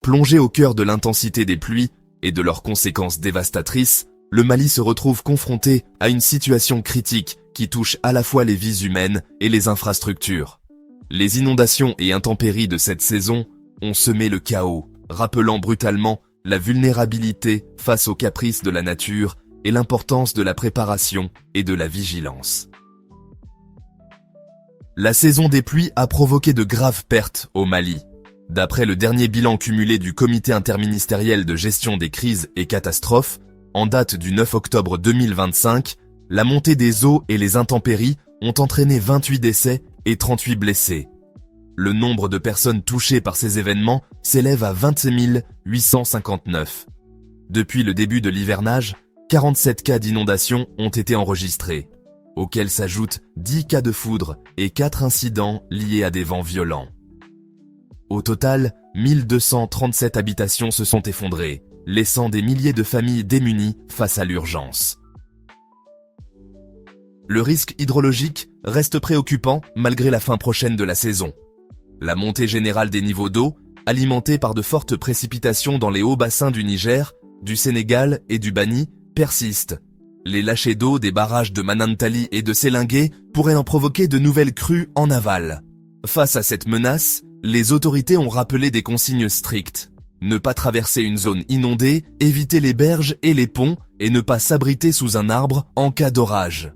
Plongé au cœur de l'intensité des pluies et de leurs conséquences dévastatrices, le Mali se retrouve confronté à une situation critique qui touche à la fois les vies humaines et les infrastructures. Les inondations et intempéries de cette saison ont semé le chaos, rappelant brutalement la vulnérabilité face aux caprices de la nature et l'importance de la préparation et de la vigilance. La saison des pluies a provoqué de graves pertes au Mali. D'après le dernier bilan cumulé du Comité interministériel de gestion des crises et catastrophes, en date du 9 octobre 2025, la montée des eaux et les intempéries ont entraîné 28 décès et 38 blessés. Le nombre de personnes touchées par ces événements s'élève à 27 859. Depuis le début de l'hivernage, 47 cas d'inondation ont été enregistrés, auxquels s'ajoutent 10 cas de foudre et 4 incidents liés à des vents violents. Au total, 1237 habitations se sont effondrées, laissant des milliers de familles démunies face à l'urgence. Le risque hydrologique reste préoccupant malgré la fin prochaine de la saison. La montée générale des niveaux d'eau, alimentée par de fortes précipitations dans les hauts bassins du Niger, du Sénégal et du Bani, persiste. Les lâchers d'eau des barrages de Manantali et de Sélingué pourraient en provoquer de nouvelles crues en aval. Face à cette menace, les autorités ont rappelé des consignes strictes. Ne pas traverser une zone inondée, éviter les berges et les ponts et ne pas s'abriter sous un arbre en cas d'orage.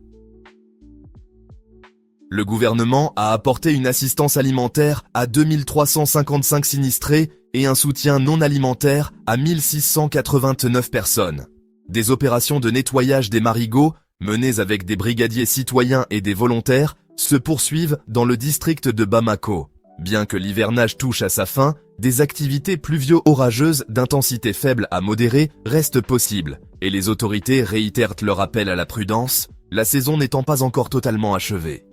Le gouvernement a apporté une assistance alimentaire à 2355 sinistrés et un soutien non alimentaire à 1689 personnes. Des opérations de nettoyage des marigots, menées avec des brigadiers citoyens et des volontaires, se poursuivent dans le district de Bamako. Bien que l'hivernage touche à sa fin, des activités pluvio-orageuses d'intensité faible à modérée restent possibles, et les autorités réitèrent leur appel à la prudence, la saison n'étant pas encore totalement achevée.